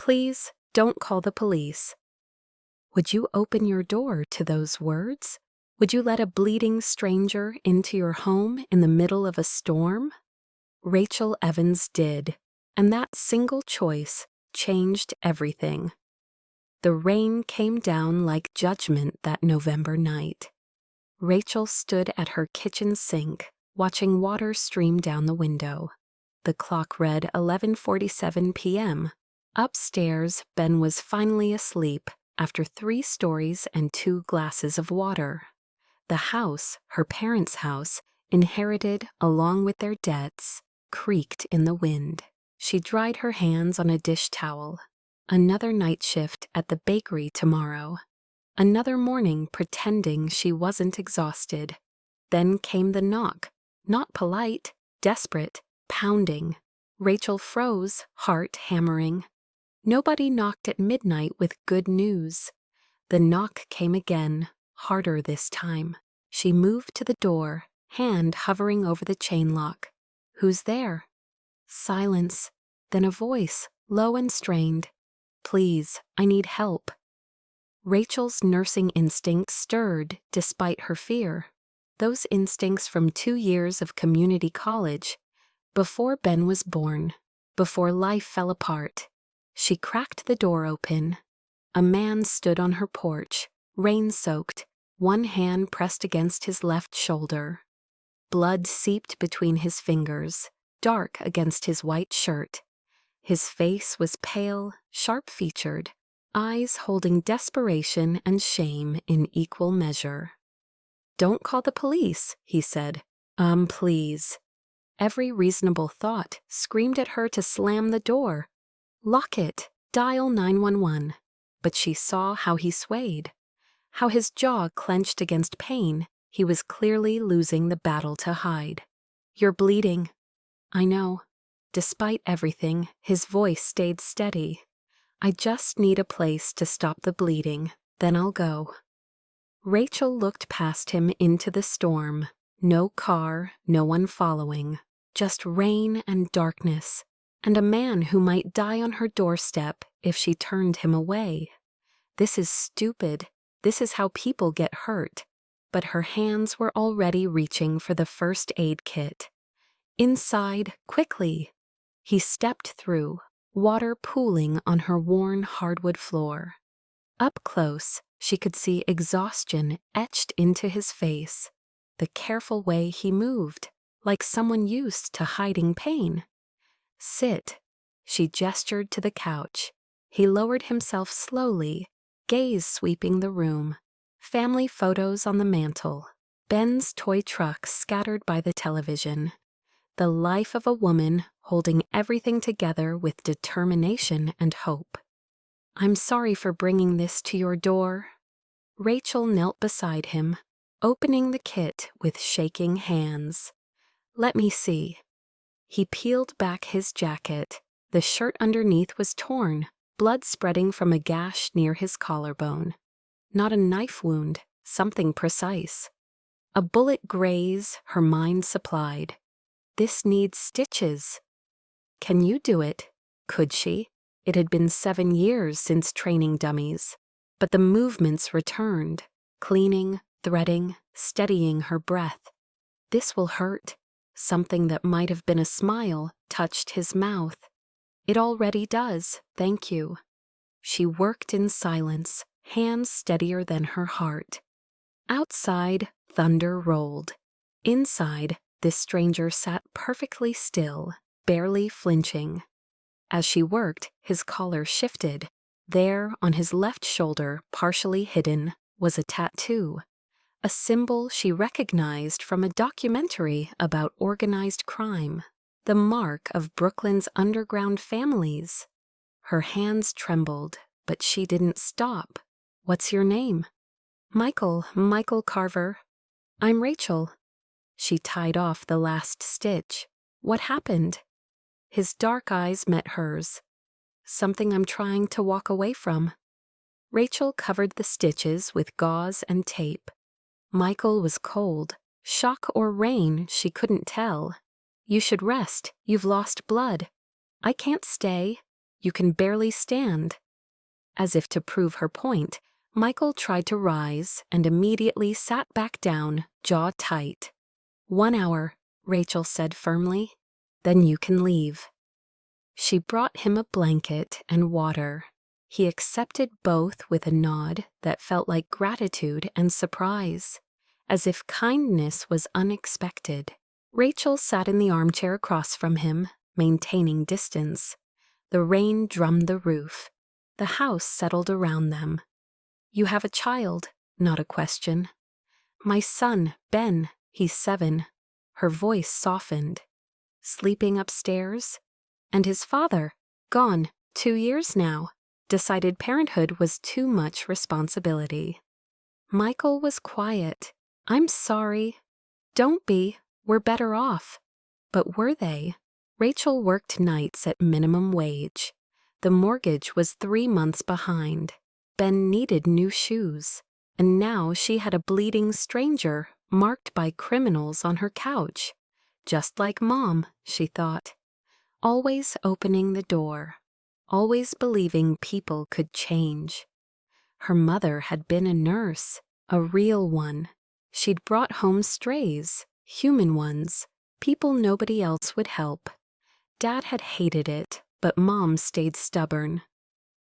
Please don't call the police. Would you open your door to those words? Would you let a bleeding stranger into your home in the middle of a storm? Rachel Evans did, and that single choice changed everything. The rain came down like judgment that November night. Rachel stood at her kitchen sink, watching water stream down the window. The clock read 11:47 p.m. Upstairs, Ben was finally asleep after 3 stories and 2 glasses of water. The house, her parents' house, inherited along with their debts, creaked in the wind. She dried her hands on a dish towel. Another night shift at the bakery tomorrow. Another morning pretending she wasn't exhausted. Then came the knock. Not polite, desperate, pounding. Rachel froze, heart hammering. Nobody knocked at midnight with good news. The knock came again, harder this time. She moved to the door, hand hovering over the chain lock. Who's there? Silence, then a voice, low and strained. Please, I need help. Rachel's nursing instincts stirred despite her fear. Those instincts from 2 years of community college, before Ben was born, before life fell apart. She cracked the door open. A man stood on her porch, rain-soaked, one hand pressed against his left shoulder. Blood seeped between his fingers, dark against his white shirt. His face was pale, sharp-featured, eyes holding desperation and shame in equal measure. "Don't call the police," he said. Please." Every reasonable thought screamed at her to slam the door. Lock it, dial 911. But she saw how he swayed, how his jaw clenched against pain. He was clearly losing the battle to hide. "You're bleeding." "I know." Despite everything, his voice stayed steady. "I just need a place to stop the bleeding, then I'll go." Rachel looked past him into the storm. No car, no one following, just rain and darkness, and a man who might die on her doorstep if she turned him away. This is stupid. This is how people get hurt. But her hands were already reaching for the first aid kit. Inside, quickly. He stepped through, water pooling on her worn hardwood floor. Up close, she could see exhaustion etched into his face. The careful way he moved, like someone used to hiding pain. "Sit." She gestured to the couch. He lowered himself slowly, gaze sweeping the room. Family photos on the mantel. Ben's toy truck scattered by the television. The life of a woman holding everything together with determination and hope. "I'm sorry for bringing this to your door." Rachel knelt beside him, opening the kit with shaking hands. "Let me see." He peeled back his jacket. The shirt underneath was torn, blood spreading from a gash near his collarbone. Not a knife wound, something precise. A bullet graze, her mind supplied. This needs stitches. Can you do it? Could she? It had been 7 years since training dummies. But the movements returned, cleaning, threading, steadying her breath. This will hurt. Something that might have been a smile touched his mouth. "It already does, thank you." She worked in silence, hands steadier than her heart. Outside, thunder rolled. Inside, this stranger sat perfectly still, barely flinching. As she worked, his collar shifted. There, on his left shoulder, partially hidden, was a tattoo. A symbol she recognized from a documentary about organized crime. The mark of Brooklyn's underground families. Her hands trembled, but she didn't stop. "What's your name?" Michael Carver." "I'm Rachel." She tied off the last stitch. "What happened?" His dark eyes met hers. "Something I'm trying to walk away from." Rachel covered the stitches with gauze and tape. Michael was cold. Shock or rain, she couldn't tell. "You should rest. You've lost blood." "I can't stay." You can barely stand." As if to prove her point, Michael tried to rise and immediately sat back down, jaw tight. "1 hour," Rachel said firmly. "Then you can leave." She brought him a blanket and water. He accepted both with a nod that felt like gratitude and surprise, as if kindness was unexpected. Rachel sat in the armchair across from him, maintaining distance. The rain drummed the roof. The house settled around them. "You have a child," not a question. "My son, Ben, he's 7. Her voice softened. "Sleeping upstairs?" "And his father? Gone, 2 years now. Decided parenthood was too much responsibility." Michael was quiet. "I'm sorry." "Don't be. We're better off." But were they? Rachel worked nights at minimum wage. The mortgage was 3 months behind. Ben needed new shoes. And now she had a bleeding stranger marked by criminals on her couch. Just like Mom, she thought. Always opening the door. Always believing people could change. Her mother had been a nurse, a real one. She'd brought home strays, human ones, people nobody else would help. Dad had hated it, but Mom stayed stubborn.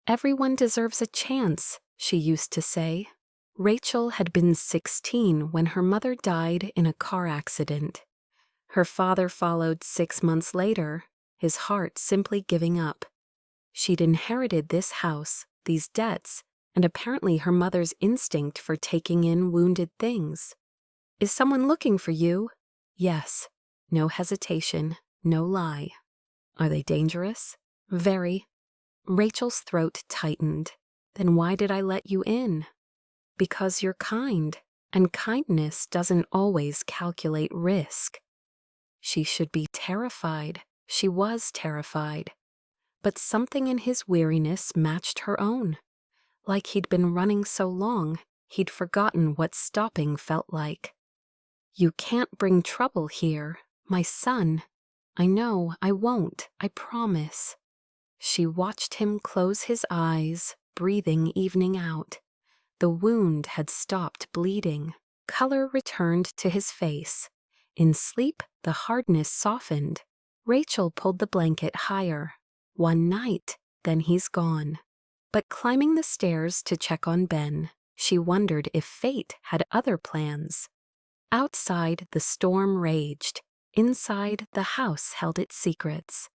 "Everyone deserves a chance," she used to say. Rachel had been 16 when her mother died in a car accident. Her father followed 6 months later, his heart simply giving up. She'd inherited this house, these debts, and apparently her mother's instinct for taking in wounded things. "Is someone looking for you?" "Yes." No hesitation, no lie. "Are they dangerous?" "Very." Rachel's throat tightened. "Then why did I let you in?" "Because you're kind, and kindness doesn't always calculate risk." She should be terrified. She was terrified. But something in his weariness matched her own. Like he'd been running so long, he'd forgotten what stopping felt like. "You can't bring trouble here, my son." "I know, I won't, I promise." She watched him close his eyes, breathing evening out. The wound had stopped bleeding. Color returned to his face. In sleep, the hardness softened. Rachel pulled the blanket higher. 1 night, then he's gone. But climbing the stairs to check on Ben, she wondered if fate had other plans. Outside, the storm raged. Inside, the house held its secrets.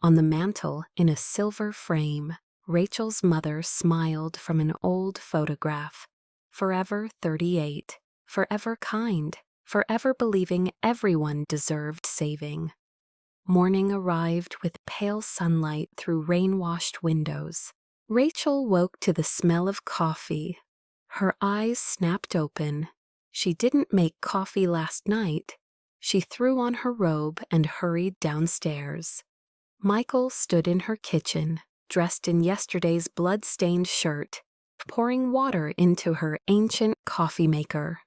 On the mantel, in a silver frame, Rachel's mother smiled from an old photograph. Forever 38, forever kind, forever believing everyone deserved saving. Morning arrived with pale sunlight through rain-washed windows. Rachel woke to the smell of coffee. Her eyes snapped open. She didn't make coffee last night. She threw on her robe and hurried downstairs. Michael stood in her kitchen, dressed in yesterday's blood-stained shirt, pouring water into her ancient coffee maker.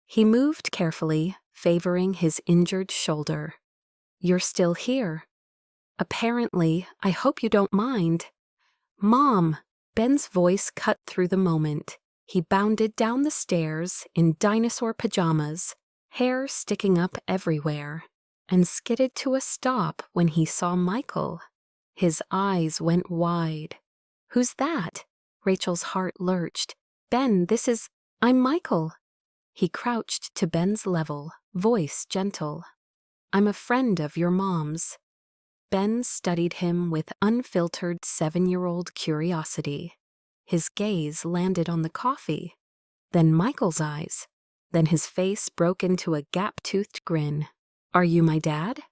He moved carefully, favoring his injured shoulder. "You're still here." "Apparently, I hope you don't mind." "Mom!" Ben's voice cut through the moment. He bounded down the stairs in dinosaur pajamas, hair sticking up everywhere, and skidded to a stop when he saw Michael. His eyes went wide. "Who's that?" Rachel's heart lurched. "Ben, I'm Michael." He crouched to Ben's level, voice gentle. "I'm a friend of your mom's." Ben studied him with unfiltered 7-year-old curiosity. His gaze landed on the coffee, then Michael's eyes, then his face broke into a gap-toothed grin. "Are you my dad?"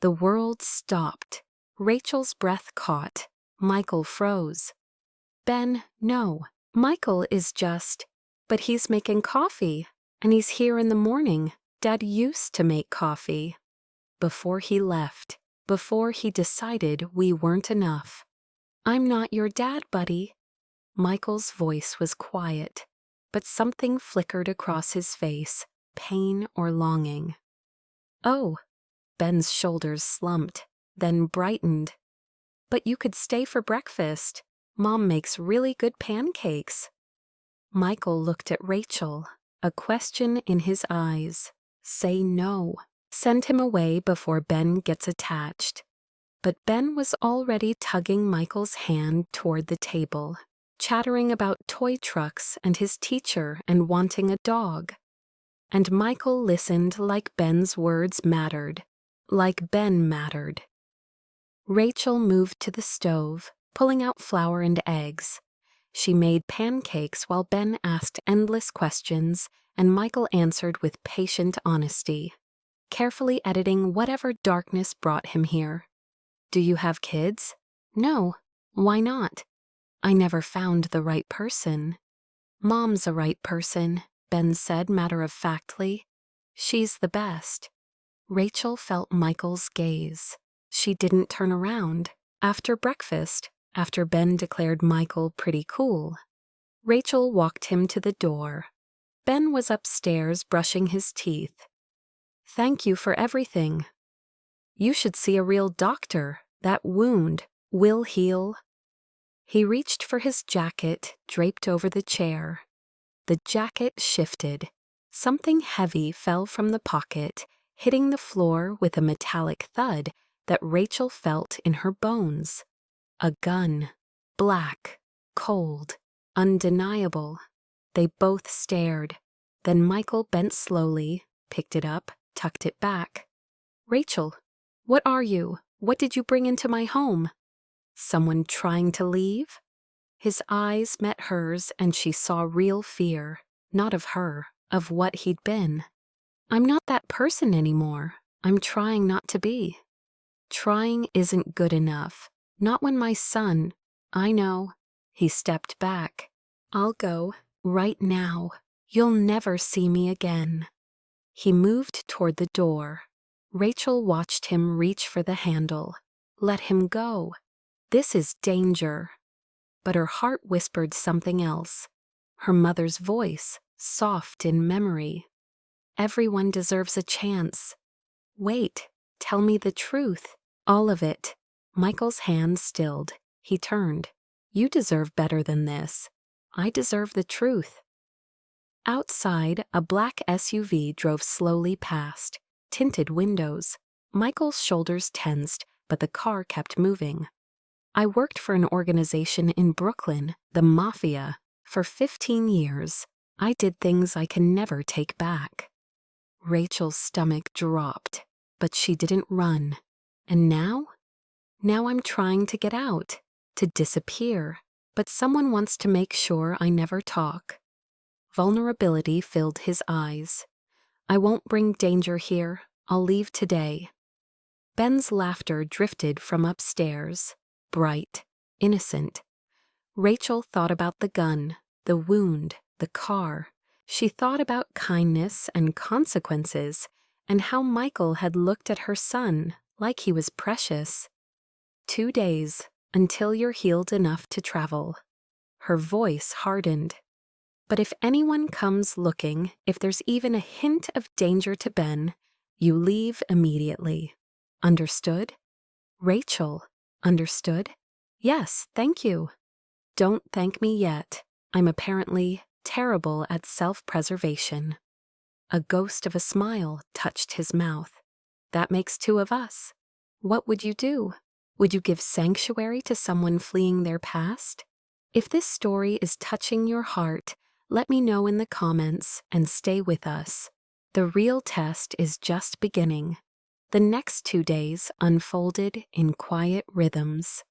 The world stopped. Rachel's breath caught. Michael froze. "Ben, no. Michael is just... But he's making coffee, and he's here in the morning. Dad used to make coffee." Before he left, before he decided we weren't enough. "I'm not your dad, buddy." Michael's voice was quiet, but something flickered across his face, pain or longing. "Oh." Ben's shoulders slumped, then brightened. But you could stay for breakfast. Mom makes really good pancakes. Michael looked at Rachel, a question in his eyes. Say no. Send him away before Ben gets attached. But Ben was already tugging Michael's hand toward the table, chattering about toy trucks and his teacher and wanting a dog. And Michael listened like Ben's words mattered, like Ben mattered. Rachel moved to the stove, pulling out flour and eggs. She made pancakes while Ben asked endless questions, and Michael answered with patient honesty, carefully editing whatever darkness brought him here. Do you have kids? No. Why not? I never found the right person. Mom's a right person, Ben said matter-of-factly. She's the best. Rachel felt Michael's gaze. She didn't turn around. After breakfast, after Ben declared Michael pretty cool, Rachel walked him to the door. Ben was upstairs brushing his teeth. Thank you for everything. You should see a real doctor. That wound will heal. He reached for his jacket draped over the chair. The jacket shifted. Something heavy fell from the pocket, hitting the floor with a metallic thud that Rachel felt in her bones. A gun. Black, cold, undeniable. They both stared. Then Michael bent slowly, picked it up, tucked it back. Rachel, what are you? What did you bring into my home? Someone trying to leave? His eyes met hers and she saw real fear, not of her, of what he'd been. I'm not that person anymore. I'm trying not to be. Trying isn't good enough. Not when my son. I know. He stepped back. I'll go, right now. You'll never see me again. He moved toward the door. Rachel watched him reach for the handle. Let him go. This is danger. But her heart whispered something else. Her mother's voice, soft in memory. Everyone deserves a chance. Wait, tell me the truth. All of it. Michael's hand stilled. He turned. You deserve better than this. I deserve the truth. Outside, a black SUV drove slowly past. Tinted windows. Michael's shoulders tensed, but the car kept moving. I worked for an organization in Brooklyn, the Mafia, for 15 years. I did things I can never take back. Rachel's stomach dropped, but she didn't run. And now? Now I'm trying to get out, to disappear, but someone wants to make sure I never talk. Vulnerability filled his eyes. I won't bring danger here. I'll leave today. Ben's laughter drifted from upstairs, bright, innocent. Rachel thought about the gun, the wound, the car. She thought about kindness and consequences, and how Michael had looked at her son like he was precious. 2 days, until you're healed enough to travel. Her voice hardened. But if anyone comes looking, if there's even a hint of danger to Ben, you leave immediately. Understood? Rachel, understood? Yes, thank you. Don't thank me yet. I'm apparently terrible at self-preservation. A ghost of a smile touched his mouth. That makes 2 of us. What would you do? Would you give sanctuary to someone fleeing their past? If this story is touching your heart, let me know in the comments and stay with us. The real test is just beginning. The next 2 days unfolded in quiet rhythms.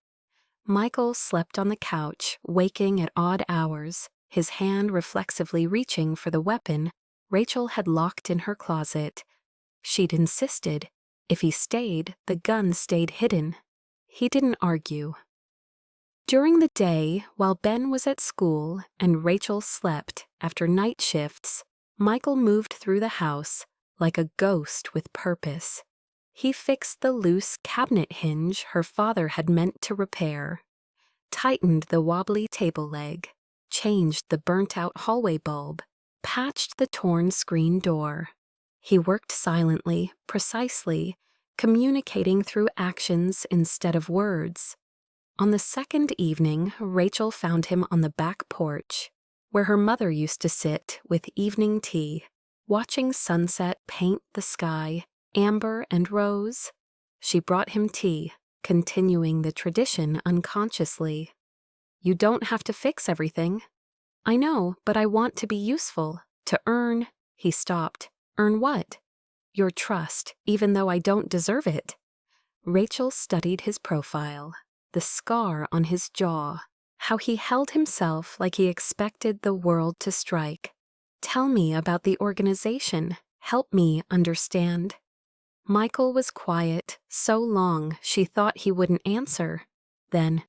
Michael slept on the couch, waking at odd hours, his hand reflexively reaching for the weapon Rachel had locked in her closet. She'd insisted. If he stayed, the gun stayed hidden. He didn't argue. During the day, while Ben was at school and Rachel slept after night shifts, Michael moved through the house like a ghost with purpose. He fixed the loose cabinet hinge her father had meant to repair, tightened the wobbly table leg, changed the burnt-out hallway bulb, patched the torn screen door. He worked silently, precisely, communicating through actions instead of words. On the second evening, Rachel found him on the back porch, where her mother used to sit with evening tea, watching sunset paint the sky, amber and rose. She brought him tea, continuing the tradition unconsciously. "You don't have to fix everything." "I know, but I want to be useful, to earn—" He stopped. "Earn what?" "Your trust, even though I don't deserve it." Rachel studied his profile, the scar on his jaw, how he held himself like he expected the world to strike. "Tell me about the organization. Help me understand." Michael was quiet so long she thought he wouldn't answer. Then,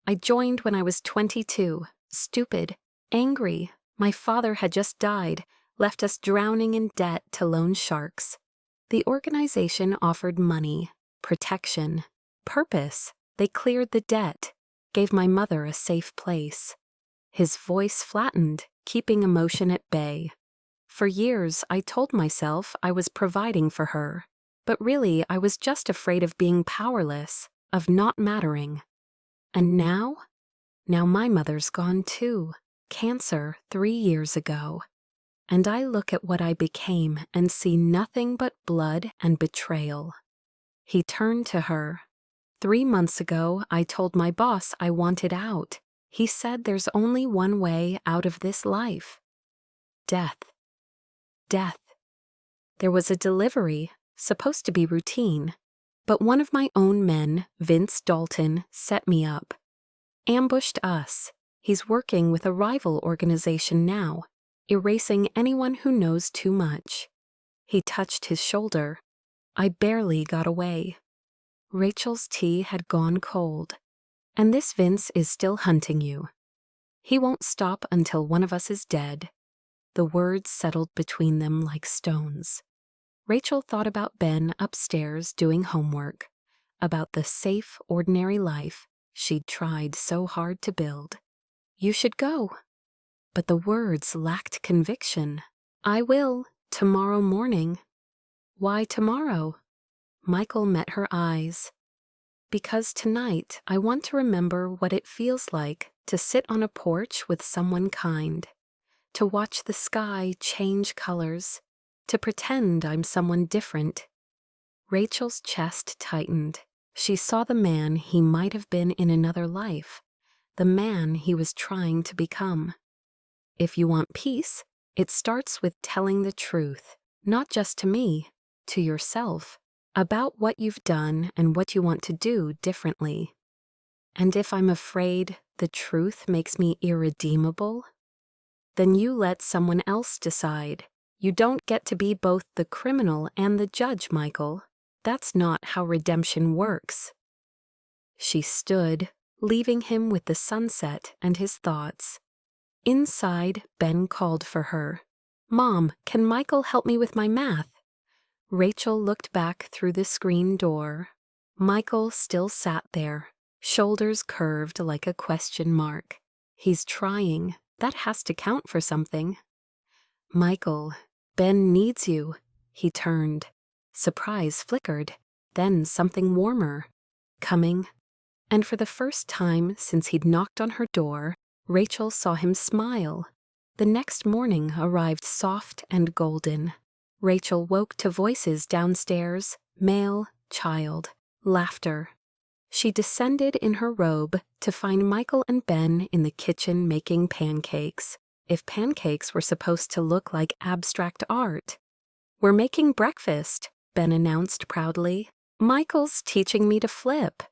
"I joined when I was 22, stupid, angry. My father had just died, left us drowning in debt to loan sharks. The organization offered money, protection, purpose. They cleared the debt, gave my mother a safe place." His voice flattened, keeping emotion at bay. "For years, I told myself I was providing for her, but really I was just afraid of being powerless, of not mattering. And now? Now my mother's gone too, cancer 3 years ago. And I look at what I became and see nothing but blood and betrayal." He turned to her. "3 months ago, I told my boss I wanted out. He said there's only one way out of this life. Death. Death. There was a delivery, supposed to be routine, but one of my own men, Vince Dalton, set me up. Ambushed us. He's working with a rival organization now, erasing anyone who knows too much." He touched his shoulder. "I barely got away." Rachel's tea had gone cold. "And this Vince is still hunting you. He won't stop until one of us is dead." The words settled between them like stones. Rachel thought about Ben upstairs doing homework, about the safe, ordinary life she'd tried so hard to build. "You should go." But the words lacked conviction. "I will, tomorrow morning." "Why tomorrow?" Michael met her eyes. "Because tonight I want to remember what it feels like to sit on a porch with someone kind, to watch the sky change colors, to pretend I'm someone different." Rachel's chest tightened. She saw the man he might have been in another life, the man he was trying to become. "If you want peace, it starts with telling the truth, not just to me, to yourself, about what you've done and what you want to do differently." "And if I'm afraid the truth makes me irredeemable?" "Then you let someone else decide. You don't get to be both the criminal and the judge, Michael. That's not how redemption works." She stood, leaving him with the sunset and his thoughts. Inside, Ben called for her. "Mom, can Michael help me with my math?" Rachel looked back through the screen door. Michael still sat there, shoulders curved like a question mark. He's trying. That has to count for something. "Michael, Ben needs you." He turned. Surprise flickered, then something warmer. Coming. And for the first time since he'd knocked on her door, Rachel saw him smile. The next morning arrived soft and golden. Rachel woke to voices downstairs, male, child, laughter. She descended in her robe to find Michael and Ben in the kitchen making pancakes, if pancakes were supposed to look like abstract art. "We're making breakfast," Ben announced proudly. "Michael's teaching me to flip."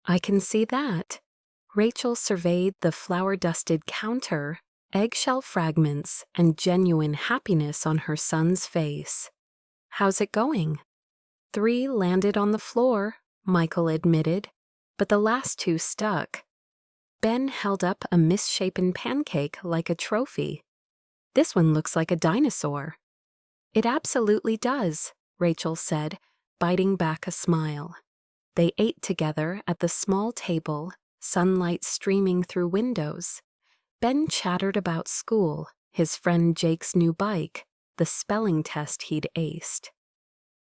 "I can see that." Rachel surveyed the flour-dusted counter, eggshell fragments, and genuine happiness on her son's face. "How's it going?" 3 landed on the floor, Michael admitted, but the last 2 stuck. Ben held up a misshapen pancake like a trophy. "This one looks like a dinosaur." "It absolutely does," Rachel said, biting back a smile. They ate together at the small table, sunlight streaming through windows. Ben chattered about school, his friend Jake's new bike, the spelling test he'd aced.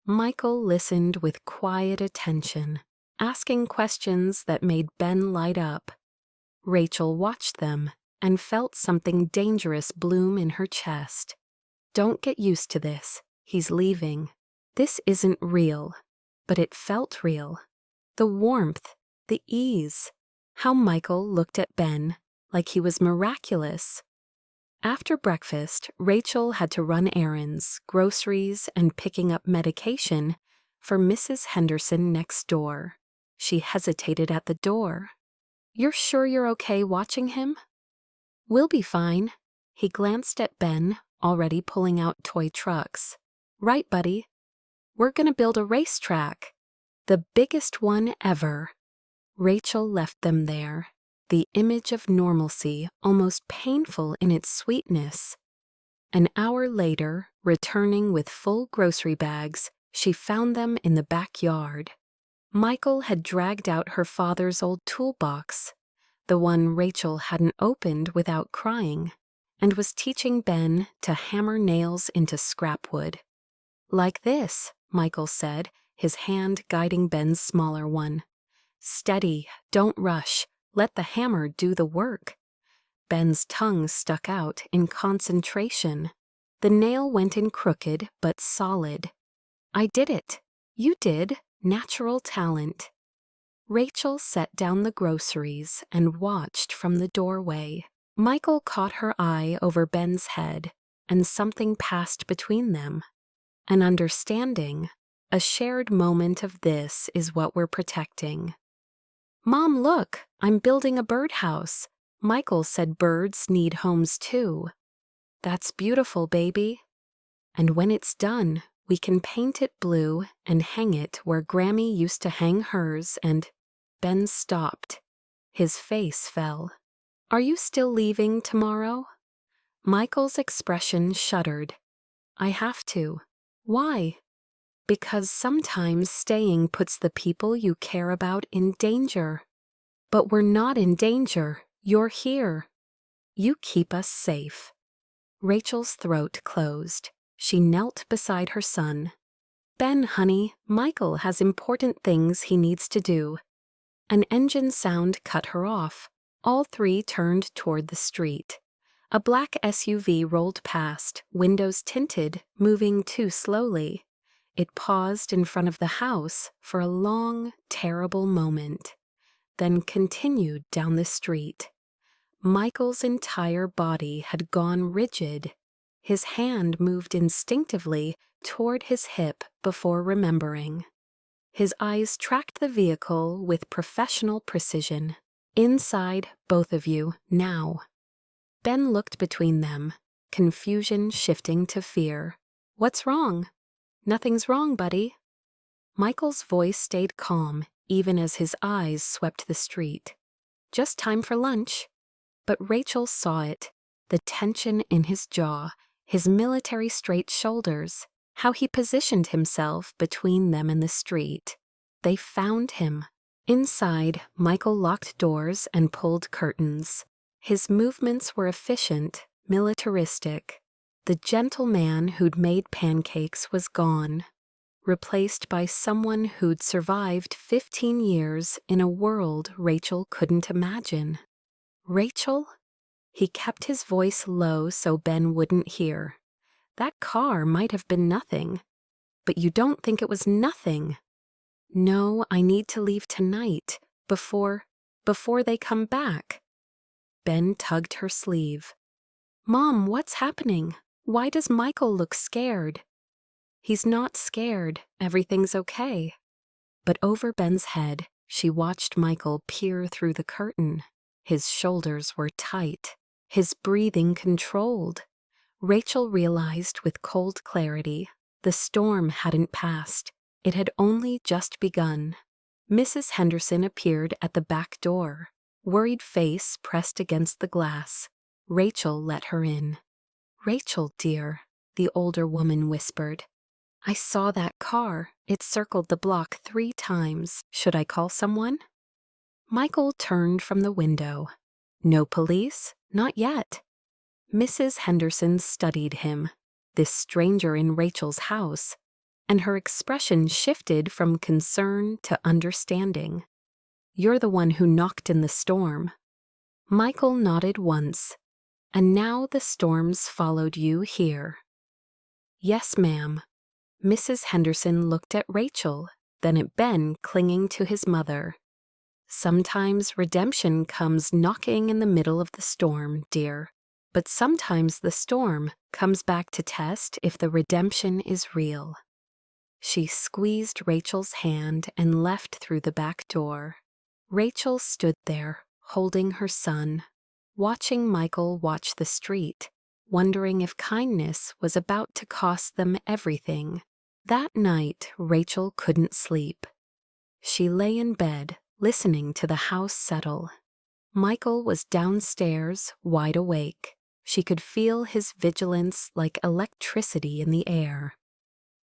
Michael listened with quiet attention, asking questions that made Ben light up. Rachel watched them and felt something dangerous bloom in her chest. Don't get used to this. He's leaving. This isn't real. But it felt real. The warmth, the ease. How Michael looked at Ben like he was miraculous. After breakfast, Rachel had to run errands, groceries, and picking up medication for Mrs. Henderson next door. She hesitated at the door. "You're sure you're okay watching him?" "We'll be fine." He glanced at Ben, already pulling out toy trucks. "Right, buddy. We're gonna build a racetrack. The biggest one ever." Rachel left them there, the image of normalcy almost painful in its sweetness. An hour later, returning with full grocery bags, she found them in the backyard. Michael had dragged out her father's old toolbox, the one Rachel hadn't opened without crying, and was teaching Ben to hammer nails into scrap wood. "Like this," Michael said, his hand guiding Ben's smaller one. "Steady, don't rush, let the hammer do the work." Ben's tongue stuck out in concentration. The nail went in crooked but solid. "I did it. You did. Natural talent." Rachel set down the groceries and watched from the doorway. Michael caught her eye over Ben's head, and something passed between them. An understanding, a shared moment of this is what we're protecting. "Mom, look, I'm building a birdhouse. Michael said birds need homes too." "That's beautiful, baby. And when it's done, we can paint it blue and hang it where Grammy used to hang hers and—" Ben stopped. His face fell. "Are you still leaving tomorrow?" Michael's expression shuddered. "I have to." "Why?" "Because sometimes staying puts the people you care about in danger." "But we're not in danger. You're here. You keep us safe." Rachel's throat closed. She knelt beside her son. "Ben, honey, Michael has important things he needs to do." An engine sound cut her off. All three turned toward the street. A black SUV rolled past, windows tinted, moving too slowly. It paused in front of the house for a long, terrible moment, then continued down the street. Michael's entire body had gone rigid. His hand moved instinctively toward his hip before remembering. His eyes tracked the vehicle with professional precision. "Inside, both of you, now." Ben looked between them, confusion shifting to fear. "What's wrong?" "Nothing's wrong, buddy." Michael's voice stayed calm, even as his eyes swept the street. "Just time for lunch." But Rachel saw it, the tension in his jaw, his military straight shoulders, how he positioned himself between them and the street. They found him. Inside, Michael locked doors and pulled curtains. His movements were efficient, militaristic. The gentle man who'd made pancakes was gone, replaced by someone who'd survived 15 years in a world Rachel couldn't imagine. "Rachel?" He kept his voice low so Ben wouldn't hear. "That car might have been nothing. But you don't think it was nothing." "No, I need to leave tonight, before they come back." Ben tugged her sleeve. "Mom, what's happening? Why does Michael look scared?" "He's not scared. Everything's okay." But over Ben's head, she watched Michael peer through the curtain. His shoulders were tight, his breathing controlled. Rachel realized with cold clarity, the storm hadn't passed. It had only just begun. Mrs. Henderson appeared at the back door, worried face pressed against the glass. Rachel let her in. "Rachel, dear," the older woman whispered. "I saw that car. It circled the block 3 times. Should I call someone?" Michael turned from the window. "No police? Not yet." Mrs. Henderson studied him, this stranger in Rachel's house, and her expression shifted from concern to understanding. "You're the one who knocked in the storm." Michael nodded once. "And now the storms followed you here." "Yes, ma'am." Mrs. Henderson looked at Rachel, then at Ben clinging to his mother. "Sometimes redemption comes knocking in the middle of the storm, dear. But sometimes the storm comes back to test if the redemption is real." She squeezed Rachel's hand and left through the back door. Rachel stood there, holding her son, watching Michael watch the street, wondering if kindness was about to cost them everything. That night, Rachel couldn't sleep. She lay in bed, listening to the house settle. Michael was downstairs, wide awake. She could feel his vigilance like electricity in the air.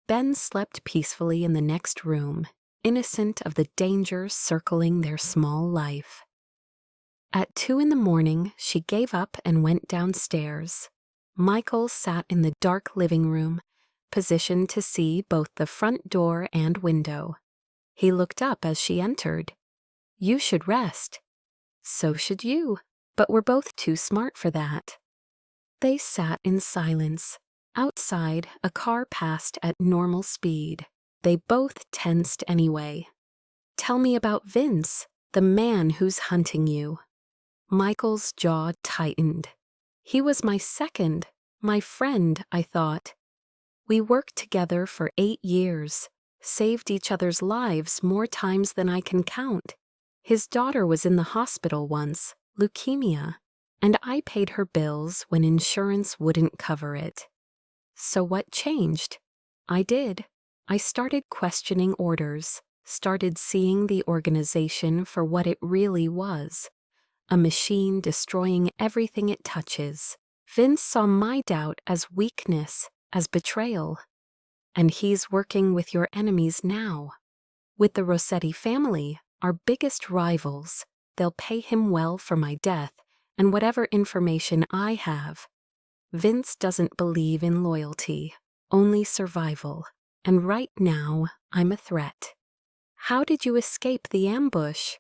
Ben slept peacefully in the next room, innocent of the dangers circling their small life. At 2 a.m, she gave up and went downstairs. Michael sat in the dark living room, positioned to see both the front door and window. He looked up as she entered. "You should rest." "So should you, but we're both too smart for that." They sat in silence. Outside, a car passed at normal speed. They both tensed anyway. "Tell me about Vince, the man who's hunting you." Michael's jaw tightened. "He was my friend, I thought. We worked together for 8 years, saved each other's lives more times than I can count. His daughter was in the hospital once, leukemia, and I paid her bills when insurance wouldn't cover it. So what changed? I did. I started questioning orders, started seeing the organization for what it really was. A machine destroying everything it touches. Vince saw my doubt as weakness, as betrayal. And he's working with your enemies now. With the Rossetti family, our biggest rivals. They'll pay him well for my death and whatever information I have. Vince doesn't believe in loyalty, only survival. And right now, I'm a threat." "How did you escape the ambush?"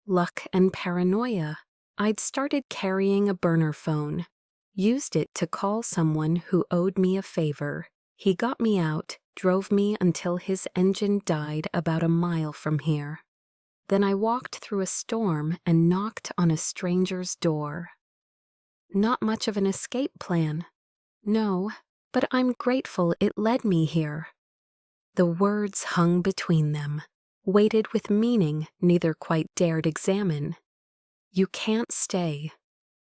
"Luck and paranoia. I'd started carrying a burner phone. Used it to call someone who owed me a favor. He got me out, drove me until his engine died about a mile from here. Then I walked through a storm and knocked on a stranger's door." "Not much of an escape plan." "No, but I'm grateful it led me here." The words hung between them, weighted with meaning neither quite dared examine. "You can't stay."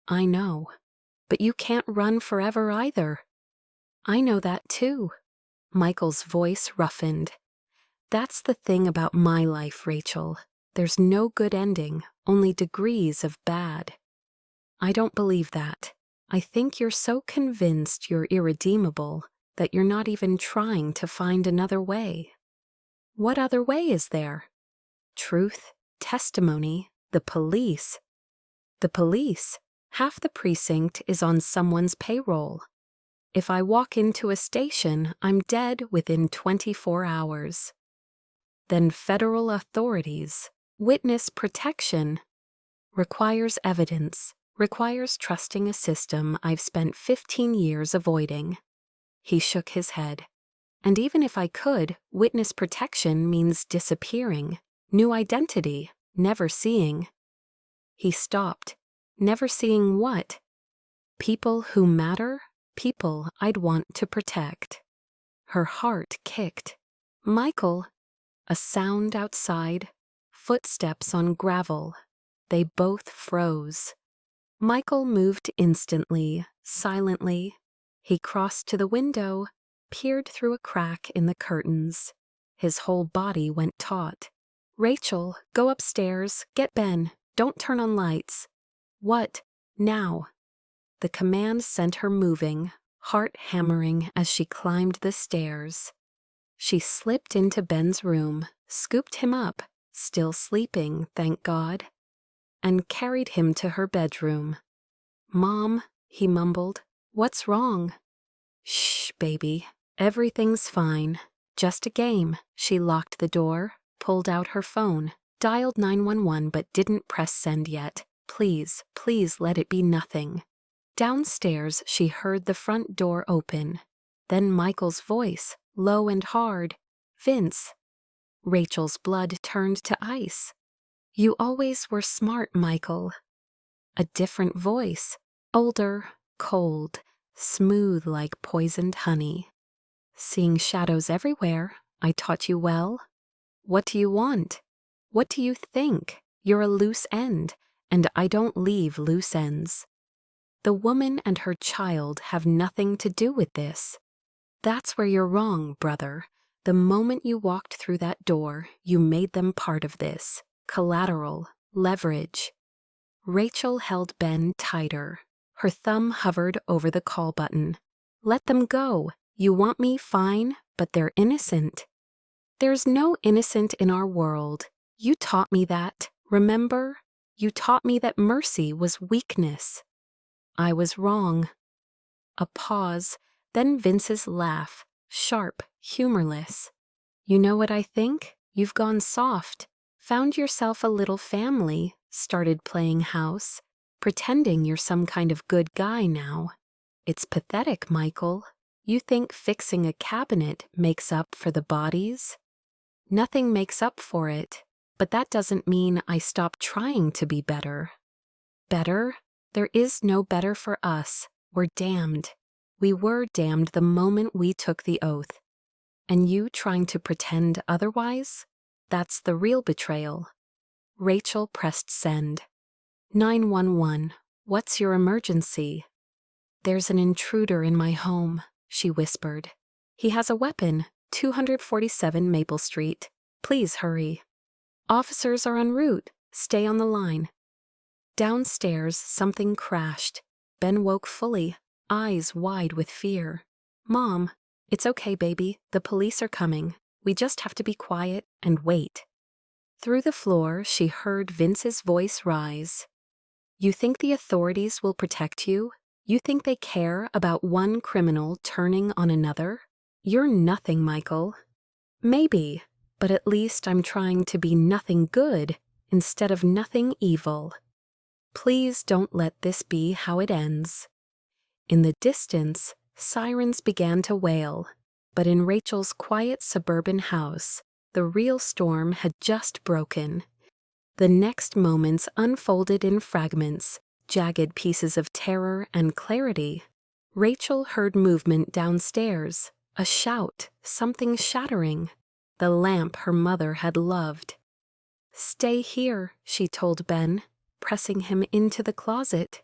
"I know. But you can't run forever either." "I know that too." Michael's voice roughened. "That's the thing about my life, Rachel. There's no good ending, only degrees of bad." "I don't believe that. I think you're so convinced you're irredeemable that you're not even trying to find another way." "What other way is there?" "Truth, testimony, the police." "The police? Half the precinct is on someone's payroll. If I walk into a station, I'm dead within 24 hours. Then federal authorities, witness protection, requires evidence, requires trusting a system I've spent 15 years avoiding." He shook his head. "And even if I could, witness protection means disappearing, new identity, never seeing." He stopped. "Never seeing what?" "People who matter, people I'd want to protect." Her heart kicked. "Michael." A sound outside, footsteps on gravel. They both froze. Michael moved instantly, silently. He crossed to the window, peered through a crack in the curtains. His whole body went taut. "Rachel, go upstairs, get Ben, don't turn on lights." "What? Now?" The command sent her moving, heart hammering as she climbed the stairs. She slipped into Ben's room, scooped him up, still sleeping, thank God, and carried him to her bedroom. "Mom," he mumbled, "what's wrong?" "Shh, baby. Everything's fine. Just a game. She locked the door, pulled out her phone, dialed 911 but didn't press send yet. Please, please let it be nothing. Downstairs, she heard the front door open. Then Michael's voice, low and hard. Vince. Rachel's blood turned to ice. You always were smart, Michael. A different voice, older, cold, smooth like poisoned honey. Seeing shadows everywhere, I taught you well. What do you want? What do you think? You're a loose end, and I don't leave loose ends. The woman and her child have nothing to do with this. That's where you're wrong, brother. The moment you walked through that door, you made them part of this. Collateral, leverage. Rachel held Ben tighter. Her thumb hovered over the call button. Let them go. You want me? Fine, but they're innocent. There's no innocent in our world. You taught me that, remember? You taught me that mercy was weakness. I was wrong. A pause, then Vince's laugh, sharp, humorless. You know what I think? You've gone soft, found yourself a little family, started playing house, pretending you're some kind of good guy now. It's pathetic, Michael. You think fixing a cabinet makes up for the bodies? Nothing makes up for it, but that doesn't mean I stop trying to be better. Better? There is no better for us. We're damned. We were damned the moment we took the oath. And you trying to pretend otherwise? That's the real betrayal. Rachel pressed send. 911, what's your emergency? There's an intruder in my home, she whispered. He has a weapon, 247 Maple Street. Please hurry. Officers are en route. Stay on the line. Downstairs, something crashed. Ben woke fully, eyes wide with fear. Mom, it's okay, baby. The police are coming. We just have to be quiet and wait. Through the floor, she heard Vince's voice rise. You think the authorities will protect you? You think they care about one criminal turning on another? You're nothing, Michael. Maybe, but at least I'm trying to be nothing good instead of nothing evil. Please don't let this be how it ends. In the distance, sirens began to wail, but in Rachel's quiet suburban house, the real storm had just broken. The next moments unfolded in fragments, jagged pieces of terror and clarity. Rachel heard movement downstairs, a shout, something shattering. The lamp her mother had loved. Stay here, she told Ben, pressing him into the closet.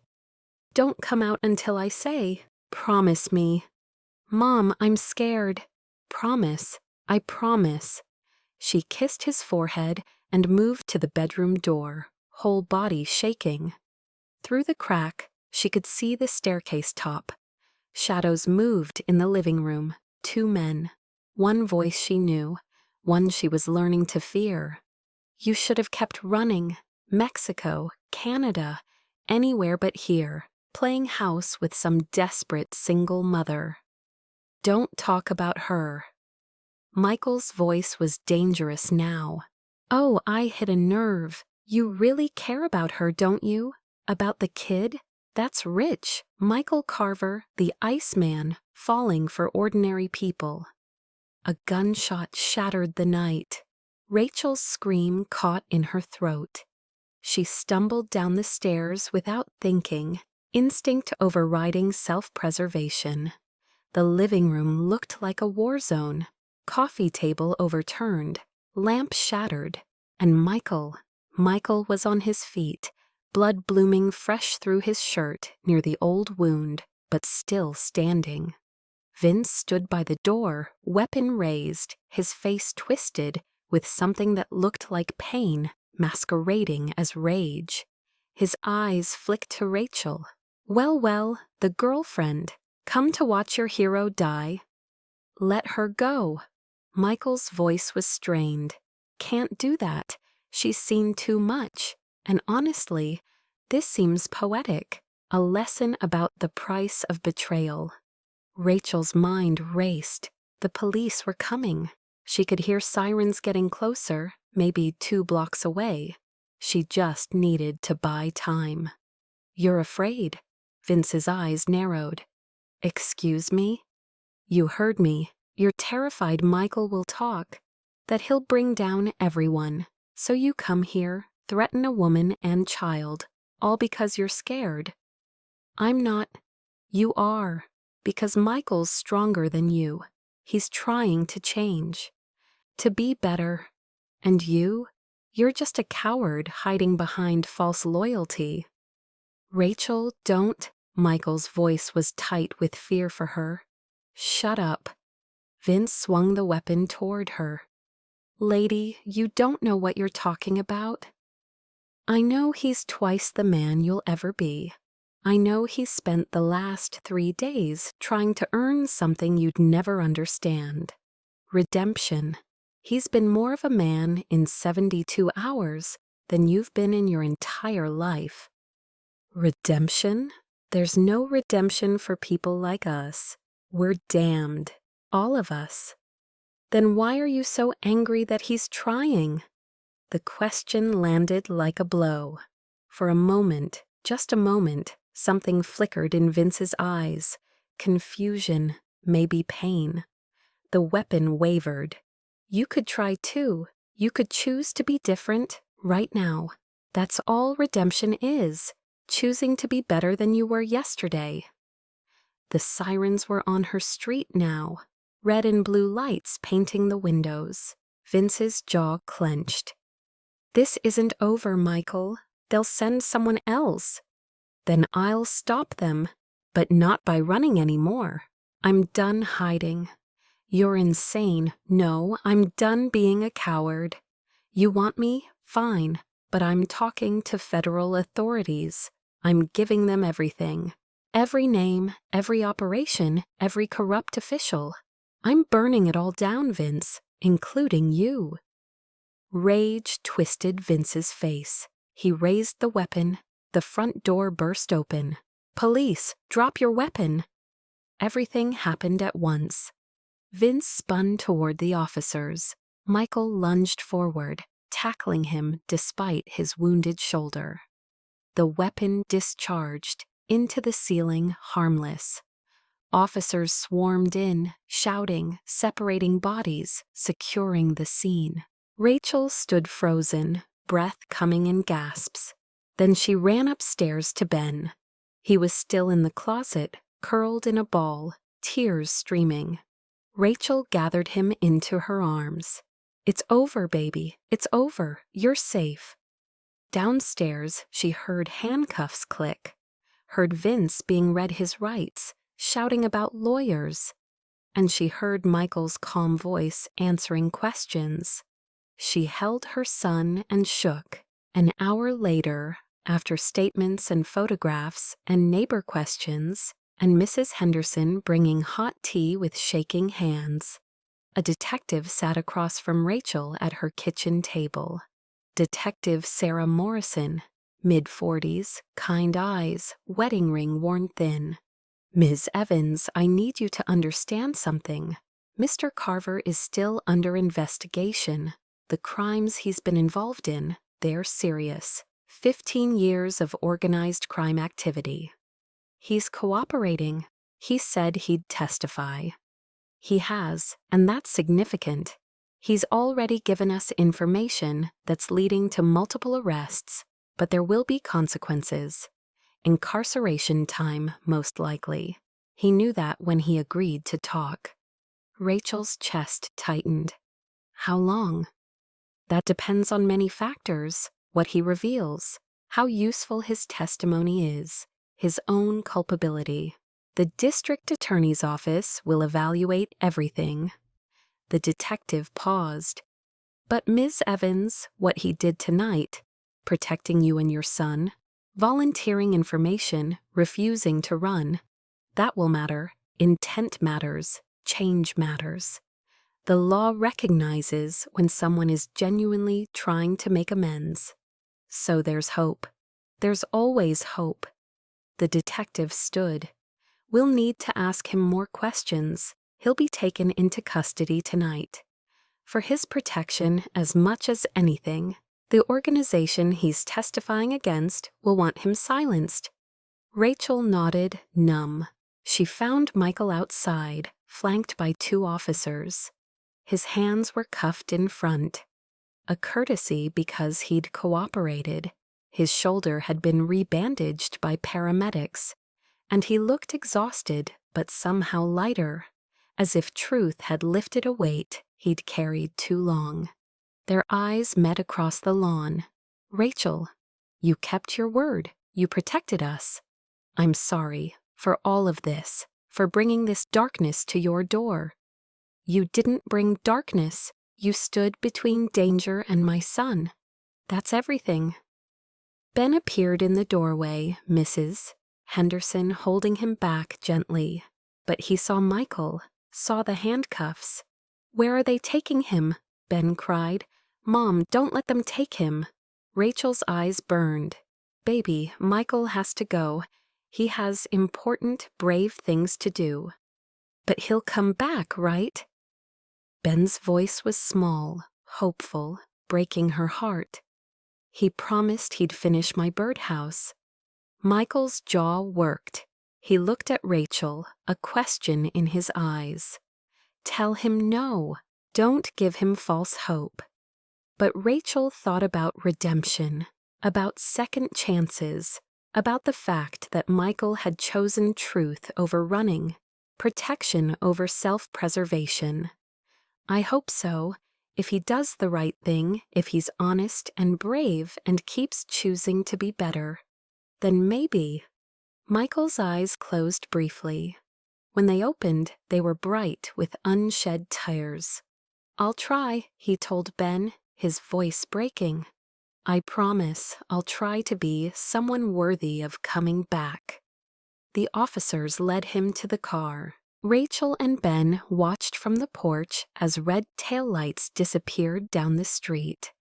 Don't come out until I say, promise me. Mom, I'm scared. Promise, I promise. She kissed his forehead and moved to the bedroom door, whole body shaking. Through the crack, she could see the staircase top. Shadows moved in the living room, 2 men. One voice she knew, one she was learning to fear. You should have kept running. Mexico, Canada, anywhere but here, playing house with some desperate single mother. Don't talk about her. Michael's voice was dangerous now. Oh, I hit a nerve. You really care about her, don't you? About the kid? That's rich. Michael Carver, the Iceman, falling for ordinary people. A gunshot shattered the night. Rachel's scream caught in her throat. She stumbled down the stairs without thinking, instinct overriding self-preservation. The living room looked like a war zone. Coffee table overturned, lamp shattered, and Michael was on his feet, blood blooming fresh through his shirt near the old wound, but still standing. Vince stood by the door, weapon raised, his face twisted, with something that looked like pain masquerading as rage. His eyes flicked to Rachel. Well, the girlfriend. Come to watch your hero die. Let her go. Michael's voice was strained. Can't do that. She's seen too much. And honestly, this seems poetic. A lesson about the price of betrayal. Rachel's mind raced. The police were coming. She could hear sirens getting closer, maybe 2 blocks away. She just needed to buy time. "You're afraid?" Vince's eyes narrowed. "Excuse me?" "You heard me. You're terrified Michael will talk, that he'll bring down everyone. So you come here, threaten a woman and child, all because you're scared." "I'm not." "You are, because Michael's stronger than you. He's trying to change, to be better. And you're just a coward hiding behind false loyalty." "Rachel, don't." Michael's voice was tight with fear for her. "Shut up." Vince swung the weapon toward her. "Lady, you don't know what you're talking about. I know he's twice the man you'll ever be. I know he's spent the last 3 days trying to earn something you'd never understand. Redemption. He's been more of a man in 72 hours than you've been in your entire life." "Redemption? There's no redemption for people like us. We're damned. All of us." "Then why are you so angry that he's trying?" The question landed like a blow. For a moment, just a moment, something flickered in Vince's eyes. Confusion, maybe pain. The weapon wavered. "You could try too. You could choose to be different right now. That's all redemption is. Choosing to be better than you were yesterday." The sirens were on her street now, red and blue lights painting the windows. Vince's jaw clenched. "This isn't over, Michael. They'll send someone else." "Then I'll stop them, but not by running anymore. I'm done hiding." "You're insane." "No, I'm done being a coward." "You want me? Fine, but I'm talking to federal authorities. I'm giving them everything. Every name, every operation, every corrupt official. I'm burning it all down, Vince, including you." Rage twisted Vince's face. He raised the weapon. The front door burst open. "Police, drop your weapon." Everything happened at once. Vince spun toward the officers. Michael lunged forward, tackling him despite his wounded shoulder. The weapon discharged into the ceiling, harmless. Officers swarmed in, shouting, separating bodies, securing the scene. Rachel stood frozen, breath coming in gasps. Then she ran upstairs to Ben. He was still in the closet, curled in a ball, tears streaming. Rachel gathered him into her arms. "It's over, baby. It's over. You're safe." Downstairs, she heard handcuffs click, heard Vince being read his rights, shouting about lawyers, and she heard Michael's calm voice answering questions. She held her son and shook. An hour later, after statements and photographs and neighbor questions, and Mrs. Henderson bringing hot tea with shaking hands, a detective sat across from Rachel at her kitchen table. Detective Sarah Morrison, mid-40s, kind eyes, wedding ring worn thin. "Ms. Evans, I need you to understand something. Mr. Carver is still under investigation. The crimes he's been involved in, they're serious. 15 years of organized crime activity. He's cooperating. He said he'd testify. He has, and that's significant. He's already given us information that's leading to multiple arrests, but there will be consequences. Incarceration time, most likely. He knew that when he agreed to talk." Rachel's chest tightened. "How long?" "That depends on many factors. What he reveals, how useful his testimony is, his own culpability. The district attorney's office will evaluate everything." The detective paused. "But Ms. Evans, what he did tonight, protecting you and your son, volunteering information, refusing to run, that will matter. Intent matters. Change matters. The law recognizes when someone is genuinely trying to make amends. So there's hope. There's always hope." The detective stood. "We'll need to ask him more questions. He'll be taken into custody tonight. For his protection as much as anything, the organization he's testifying against will want him silenced. Rachel nodded, numb. She found Michael outside, flanked by 2 officers. His hands were cuffed in front. A courtesy because he'd cooperated. His shoulder had been rebandaged by paramedics, and he looked exhausted but somehow lighter, as if truth had lifted a weight he'd carried too long. Their eyes met across the lawn. "Rachel, you kept your word. You protected us. I'm sorry for all of this, for bringing this darkness to your door." "You didn't bring darkness. You stood between danger and my son. That's everything." Ben appeared in the doorway, Mrs. Henderson holding him back gently. But he saw Michael, saw the handcuffs. "Where are they taking him?" Ben cried. "Mom, don't let them take him." Rachel's eyes burned. "Baby, Michael has to go. He has important, brave things to do." "But he'll come back, right?" Ben's voice was small, hopeful, breaking her heart. "He promised he'd finish my birdhouse." Michael's jaw worked. He looked at Rachel, a question in his eyes. "Tell him no. Don't give him false hope." But Rachel thought about redemption, about second chances, about the fact that Michael had chosen truth over running, protection over self-preservation. "I hope so. If he does the right thing, if he's honest and brave and keeps choosing to be better, then maybe." Michael's eyes closed briefly. When they opened, they were bright with unshed tears. "I'll try," he told Ben, his voice breaking. "I promise I'll try to be someone worthy of coming back." The officers led him to the car. Rachel and Ben watched from the porch as red taillights disappeared down the street.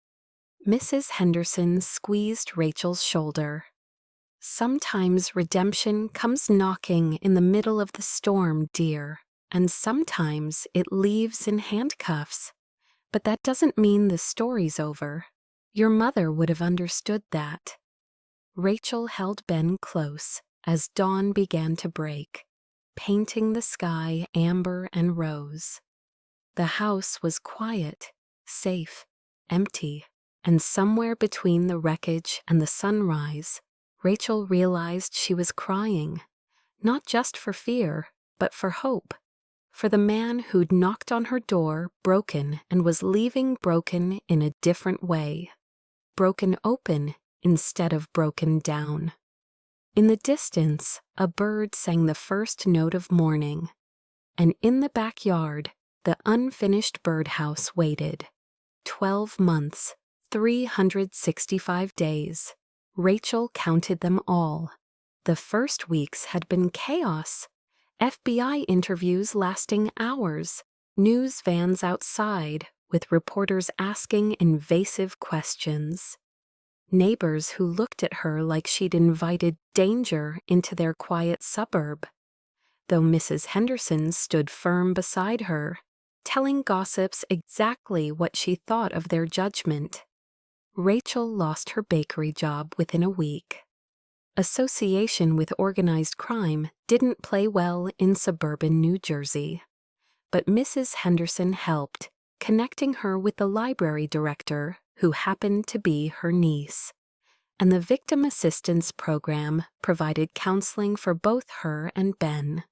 Mrs. Henderson squeezed Rachel's shoulder. "Sometimes redemption comes knocking in the middle of the storm, dear, and sometimes it leaves in handcuffs. But that doesn't mean the story's over. Your mother would have understood that." Rachel held Ben close as dawn began to break, painting the sky amber and rose. The house was quiet, safe, empty, and somewhere between the wreckage and the sunrise, Rachel realized she was crying, not just for fear, but for hope, for the man who'd knocked on her door broken and was leaving broken in a different way, broken open instead of broken down. In the distance, a bird sang the first note of morning, and in the backyard, the unfinished birdhouse waited. 12 months, 365 days. Rachel counted them all. The first weeks had been chaos. FBI interviews lasting hours, news vans outside with reporters asking invasive questions. Neighbors who looked at her like she'd invited danger into their quiet suburb. Though Mrs. Henderson stood firm beside her, telling gossips exactly what she thought of their judgment. Rachel lost her bakery job within a week. Association with organized crime didn't play well in suburban New Jersey. But Mrs. Henderson helped, connecting her with the library director, who happened to be her niece. And the Victim Assistance Program provided counseling for both her and Ben.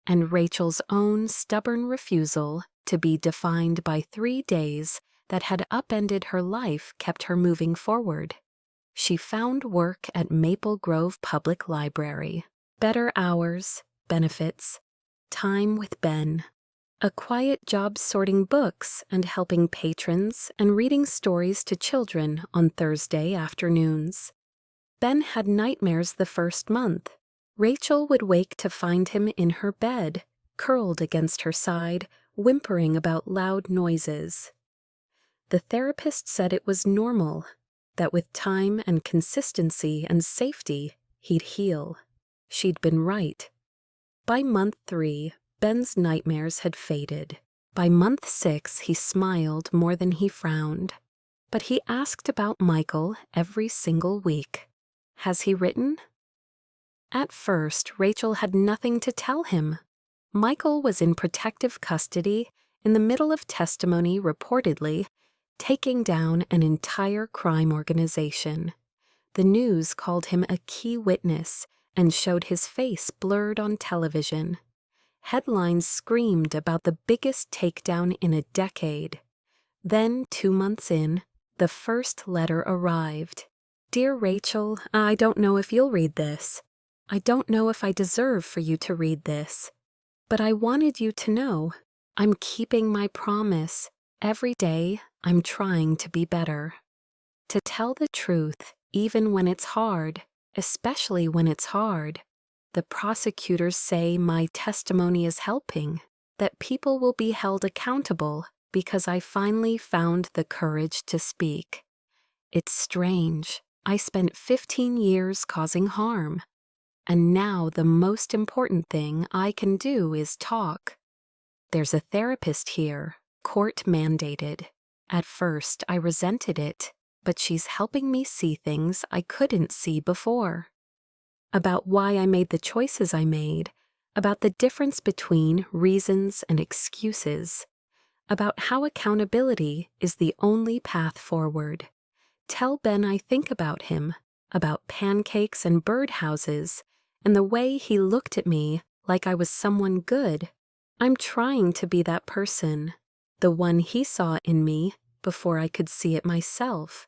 And Rachel's own stubborn refusal to be defined by 3 days that had upended her life kept her moving forward. She found work at Maple Grove Public Library. Better hours, benefits, time with Ben. A quiet job sorting books and helping patrons and reading stories to children on Thursday afternoons. Ben had nightmares the first month. Rachel would wake to find him in her bed, curled against her side, whimpering about loud noises. The therapist said it was normal, that with time and consistency and safety, he'd heal. She'd been right. By month 3, Ben's nightmares had faded. By month 6, he smiled more than he frowned. But he asked about Michael every single week. Has he written? At first, Rachel had nothing to tell him. Michael was in protective custody in the middle of testimony, reportedly taking down an entire crime organization. The news called him a key witness and showed his face blurred on television. Headlines screamed about the biggest takedown in a decade. Then, 2 months in, the first letter arrived. Dear Rachel, I don't know if you'll read this. I don't know if I deserve for you to read this. But I wanted you to know I'm keeping my promise. Every day, I'm trying to be better. To tell the truth, even when it's hard, especially when it's hard. The prosecutors say my testimony is helping, that people will be held accountable because I finally found the courage to speak. It's strange. I spent 15 years causing harm. And now the most important thing I can do is talk. There's a therapist here, court mandated. At first, I resented it, but she's helping me see things I couldn't see before. About why I made the choices I made, about the difference between reasons and excuses, about how accountability is the only path forward. Tell Ben I think about him, about pancakes and birdhouses, and the way he looked at me like I was someone good. I'm trying to be that person, the one he saw in me before I could see it myself.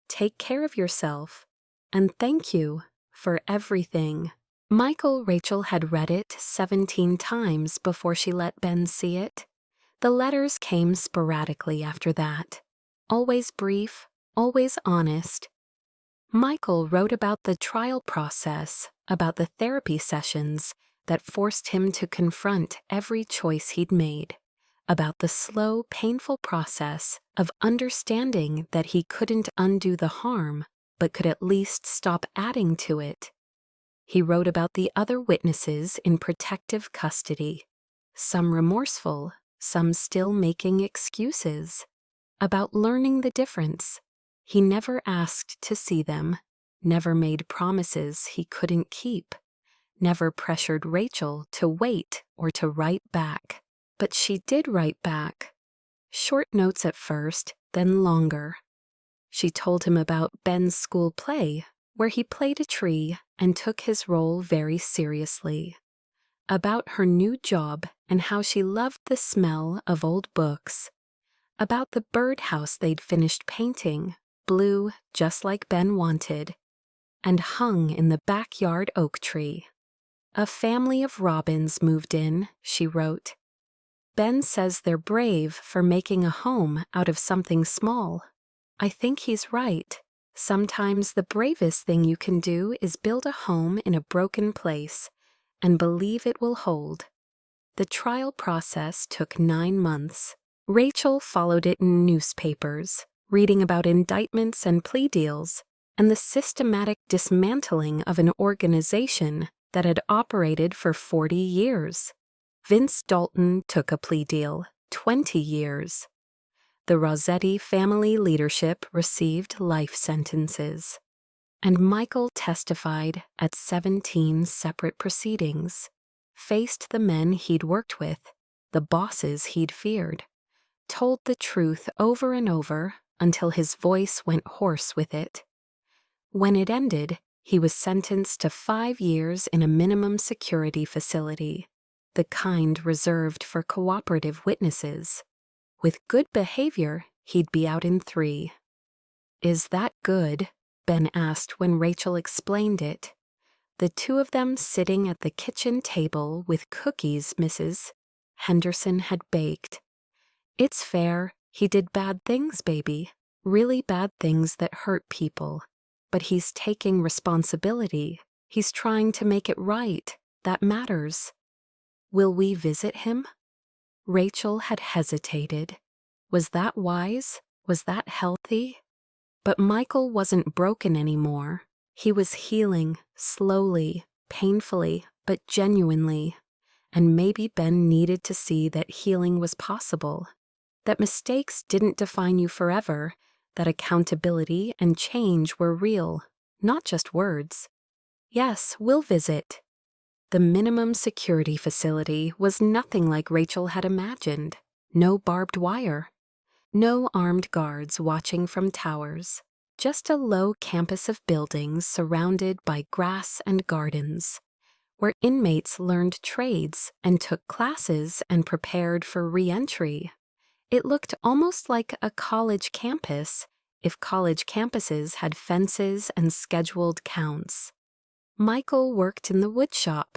Take care of yourself, and thank you for everything. Rachel had read it 17 times before she let Ben see it. The letters came sporadically after that, always brief, always honest. Michael wrote about the trial process, about the therapy sessions that forced him to confront every choice he'd made, about the slow, painful process of understanding that he couldn't undo the harm, but could at least stop adding to it. He wrote about the other witnesses in protective custody, some remorseful, some still making excuses, about learning the difference. He never asked to see them, never made promises he couldn't keep, never pressured Rachel to wait or to write back. But she did write back. Short notes at first, then longer. She told him about Ben's school play, where he played a tree and took his role very seriously. About her new job and how she loved the smell of old books. About the birdhouse they'd finished painting, blue just like Ben wanted, and hung in the backyard oak tree. A family of robins moved in, she wrote. Ben says they're brave for making a home out of something small. I think he's right. Sometimes the bravest thing you can do is build a home in a broken place and believe it will hold. The trial process took 9 months. Rachel followed it in newspapers, reading about indictments and plea deals, and the systematic dismantling of an organization that had operated for 40 years. Vince Dalton took a plea deal, 20 years. The Rossetti family leadership received life sentences. And Michael testified at 17 separate proceedings, faced the men he'd worked with, the bosses he'd feared, told the truth over and over until his voice went hoarse with it. When it ended, he was sentenced to 5 years in a minimum security facility, the kind reserved for cooperative witnesses. With good behavior, he'd be out in 3. Is that good? Ben asked when Rachel explained it. The two of them sitting at the kitchen table with cookies Mrs. Henderson had baked. It's fair. He did bad things, baby. Really bad things that hurt people. But he's taking responsibility. He's trying to make it right. That matters. Will we visit him? Rachel had hesitated. Was that wise? Was that healthy? But Michael wasn't broken anymore. He was healing, slowly, painfully, but genuinely. and maybe Ben needed to see that healing was possible, that mistakes didn't define you forever, that accountability and change were real, not just words. Yes, we'll visit. The minimum security facility was nothing like Rachel had imagined. No barbed wire. No armed guards watching from towers. Just a low campus of buildings surrounded by grass and gardens, where inmates learned trades and took classes and prepared for re-entry. It looked almost like a college campus, if college campuses had fences and scheduled counts. Michael worked in the woodshop,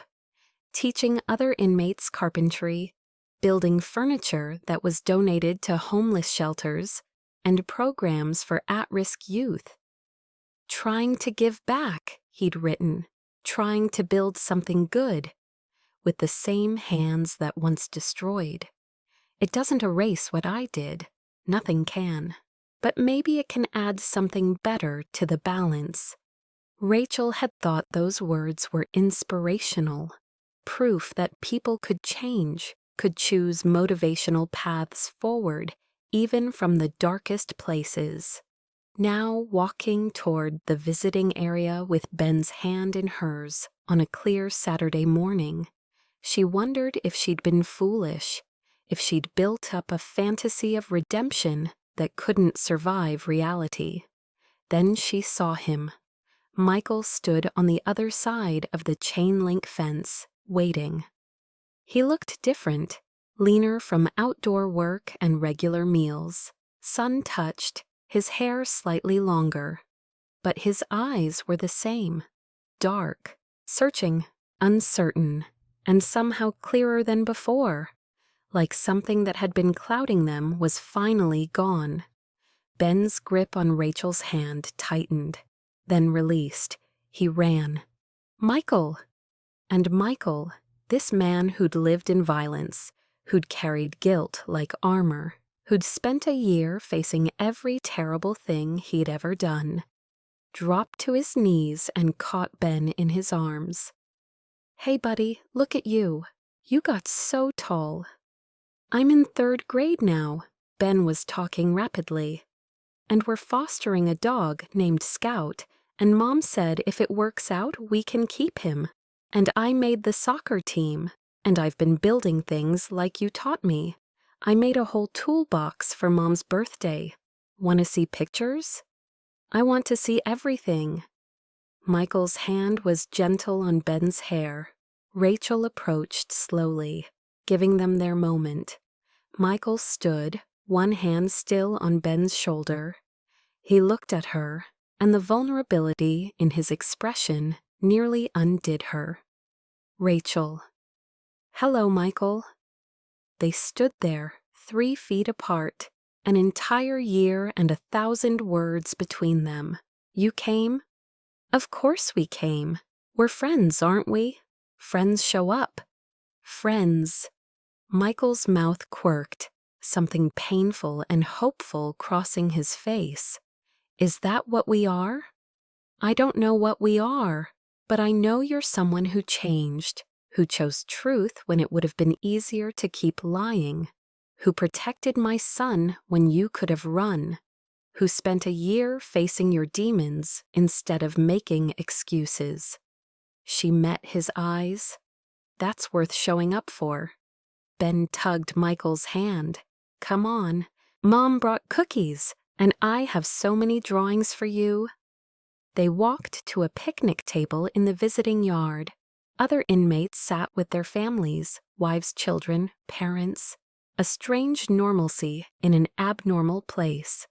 teaching other inmates carpentry, building furniture that was donated to homeless shelters, and programs for at-risk youth. Trying to give back, he'd written, trying to build something good, with the same hands that once destroyed. It doesn't erase what I did, nothing can, but maybe it can add something better to the balance. Rachel had thought those words were inspirational, proof that people could change, could choose motivational paths forward, even from the darkest places. Now walking toward the visiting area with Ben's hand in hers on a clear Saturday morning, she wondered if she'd been foolish, if she'd built up a fantasy of redemption that couldn't survive reality. Then she saw him. Michael stood on the other side of the chain-link fence, waiting. He looked different, leaner from outdoor work and regular meals, sun-touched, his hair slightly longer. But his eyes were the same, dark, searching, uncertain, and somehow clearer than before, like something that had been clouding them was finally gone. Ben's grip on Rachel's hand tightened, then released. He ran. Michael! And Michael, this man who'd lived in violence, who'd carried guilt like armor, who'd spent a year facing every terrible thing he'd ever done, dropped to his knees and caught Ben in his arms. "Hey, buddy, look at you. You got so tall." "I'm in 3rd grade now," Ben was talking rapidly. "And we're fostering a dog named Scout, and Mom said if it works out, we can keep him. And I made the soccer team, and I've been building things like you taught me. I made a whole toolbox for Mom's birthday. Want to see pictures?" "I want to see everything." Michael's hand was gentle on Ben's hair. Rachel approached slowly, giving them their moment. Michael stood, one hand still on Ben's shoulder. He looked at her, and the vulnerability in his expression nearly undid her. "Rachel." "Hello, Michael." They stood there, 3 feet apart, an entire year and 1,000 words between them. "You came?" "Of course we came. We're friends, aren't we? Friends show up." "Friends." Michael's mouth quirked, something painful and hopeful crossing his face. "Is that what we are?" "I don't know what we are, but I know you're someone who changed, who chose truth when it would have been easier to keep lying, who protected my son when you could have run, who spent a year facing your demons instead of making excuses." She met his eyes. "That's worth showing up for." Ben tugged Michael's hand. "Come on. Mom brought cookies, and I have so many drawings for you." They walked to a picnic table in the visiting yard. Other inmates sat with their families, wives, children, parents. A strange normalcy in an abnormal place.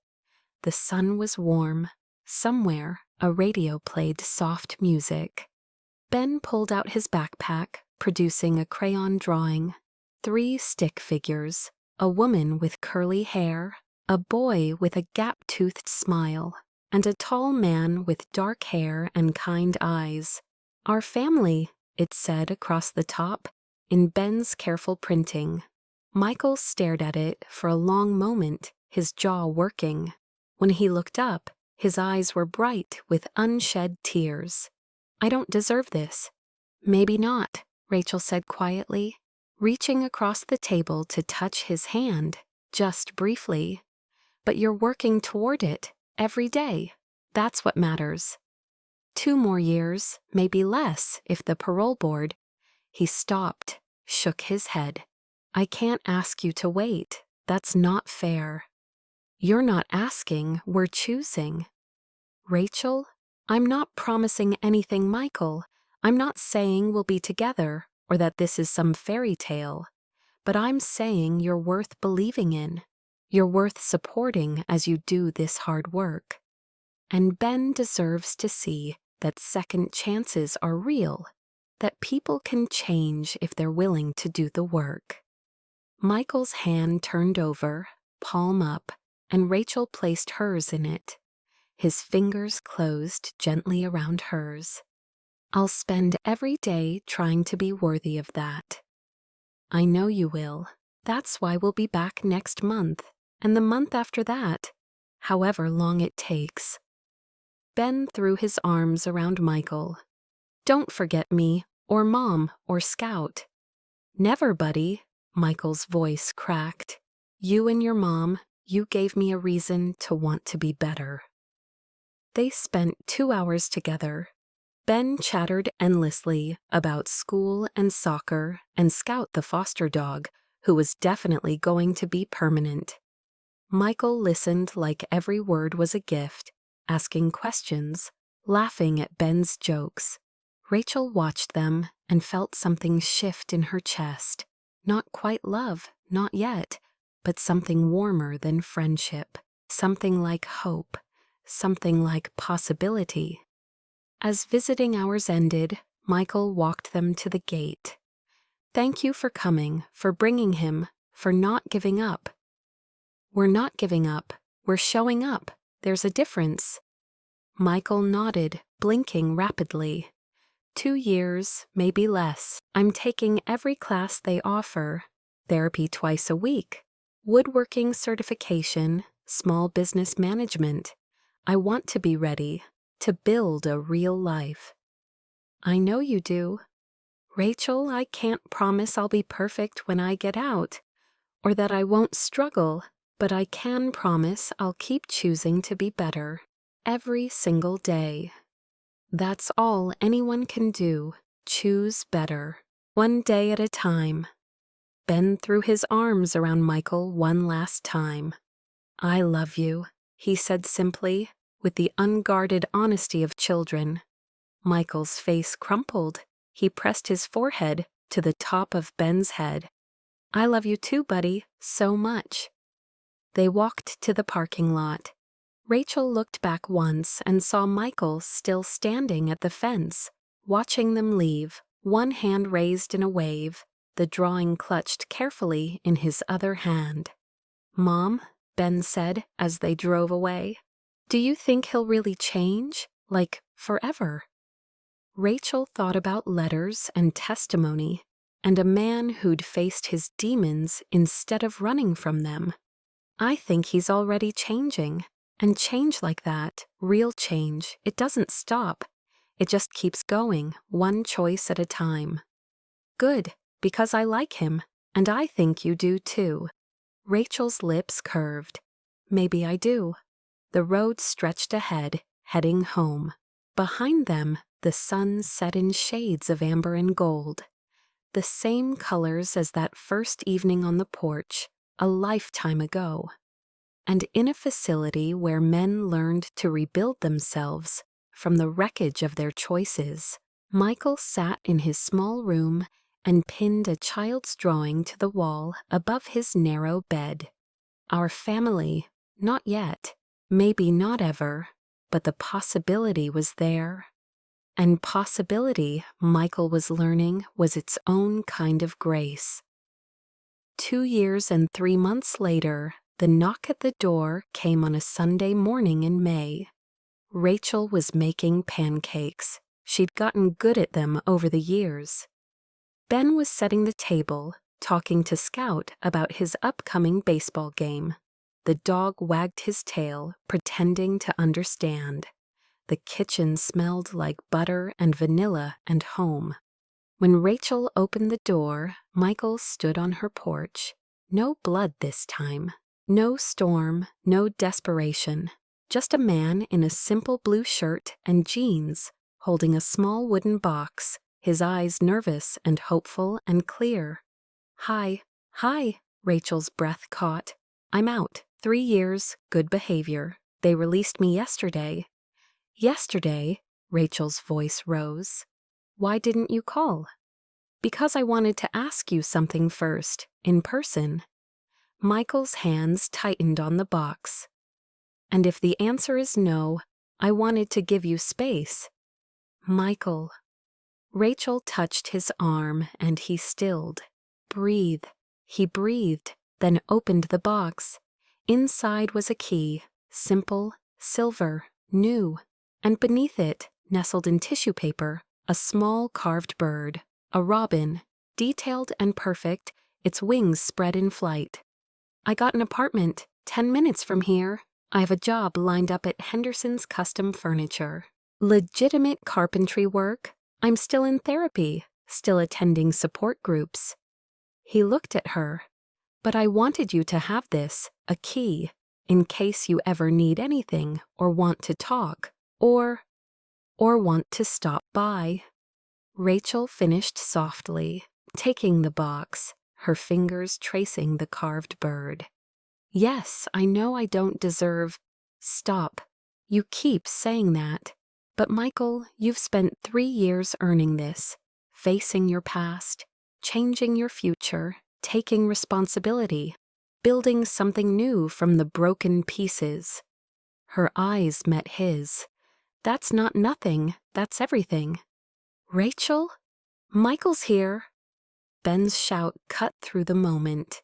The sun was warm. Somewhere, a radio played soft music. Ben pulled out his backpack, producing a crayon drawing. 3 stick figures, a woman with curly hair, a boy with a gap-toothed smile, and a tall man with dark hair and kind eyes. "Our family," it said across the top, in Ben's careful printing. Michael stared at it for a long moment, his jaw working. When he looked up, his eyes were bright with unshed tears. "I don't deserve this." "Maybe not," Rachel said quietly. reaching across the table to touch his hand, just briefly. But you're working toward it every day. That's what matters. 2 more years, maybe less if the parole board. He stopped, shook his head. I can't ask you to wait. That's not fair. You're not asking, we're choosing. Rachel, I'm not promising anything, Michael. I'm not saying we'll be together or that this is some fairy tale. But I'm saying you're worth believing in. You're worth supporting as you do this hard work. And Ben deserves to see that second chances are real, that people can change if they're willing to do the work. Michael's hand turned over, palm up, and Rachel placed hers in it. His fingers closed gently around hers. I'll spend every day trying to be worthy of that. I know you will. That's why we'll be back next month, and the month after that, however long it takes. Ben threw his arms around Michael. Don't forget me, or Mom, or Scout. Never, buddy, Michael's voice cracked. You and your mom, you gave me a reason to want to be better. They spent 2 hours together. Ben chattered endlessly about school and soccer and Scout the foster dog, who was definitely going to be permanent. Michael listened like every word was a gift, asking questions, laughing at Ben's jokes. Rachel watched them and felt something shift in her chest. Not quite love, not yet, but something warmer than friendship, something like hope, something like possibility. As visiting hours ended, Michael walked them to the gate. Thank you for coming, for bringing him, for not giving up. We're not giving up, we're showing up. There's a difference. Michael nodded, blinking rapidly. 2 years, maybe less. I'm taking every class they offer. Therapy twice a week. Woodworking certification, small business management. I want to be ready to build a real life. I know you do. Rachel, I can't promise I'll be perfect when I get out, or that I won't struggle, but I can promise I'll keep choosing to be better every single day. That's all anyone can do, choose better, one day at a time. Ben threw his arms around Michael one last time. I love you, he said simply, with the unguarded honesty of children. Michael's face crumpled. He pressed his forehead to the top of Ben's head. I love you too, buddy, so much. They walked to the parking lot. Rachel looked back once and saw Michael still standing at the fence, watching them leave, one hand raised in a wave, the drawing clutched carefully in his other hand. Mom, Ben said as they drove away, do you think he'll really change? Like, forever? Rachel thought about letters and testimony, and a man who'd faced his demons instead of running from them. I think he's already changing, and change like that, real change, it doesn't stop. It just keeps going, one choice at a time. Good, because I like him, and I think you do too. Rachel's lips curved. Maybe I do. The road stretched ahead, heading home. Behind them, the sun set in shades of amber and gold. The same colors as that first evening on the porch, a lifetime ago. And in a facility where men learned to rebuild themselves from the wreckage of their choices, Michael sat in his small room and pinned a child's drawing to the wall above his narrow bed. Our family, not yet, maybe not ever, but the possibility was there. And possibility, Michael was learning, was its own kind of grace. 2 years and 3 months later, the knock at the door came on a Sunday morning in May. Rachel was making pancakes. She'd gotten good at them over the years. Ben was setting the table, talking to Scout about his upcoming baseball game. The dog wagged his tail, pretending to understand. The kitchen smelled like butter and vanilla and home. When Rachel opened the door, Michael stood on her porch. No blood this time. No storm, no desperation. Just a man in a simple blue shirt and jeans, holding a small wooden box, his eyes nervous and hopeful and clear. Hi, Rachel's breath caught. I'm out. 3 years, good behavior. They released me yesterday. Yesterday, Rachel's voice rose. Why didn't you call? Because I wanted to ask you something first, in person. Michael's hands tightened on the box. And if the answer is no, I wanted to give you space. Michael. Rachel touched his arm and he stilled. Breathe. He breathed, then opened the box. Inside was a key, simple, silver, new. And beneath it, nestled in tissue paper, a small carved bird, a robin, detailed and perfect, its wings spread in flight. I got an apartment 10 minutes from here. I have a job lined up at Henderson's Custom Furniture. Legitimate carpentry work. I'm still in therapy, still attending support groups. He looked at her. But I wanted you to have this, a key, in case you ever need anything or want to talk, or want to stop by. Rachel finished softly, taking the box, her fingers tracing the carved bird. Yes, I know I don't deserve. Stop. You keep saying that. But Michael, you've spent 3 years earning this, facing your past, changing your future, taking responsibility, building something new from the broken pieces. Her eyes met his. That's not nothing, that's everything. Rachel? Michael's here. Ben's shout cut through the moment.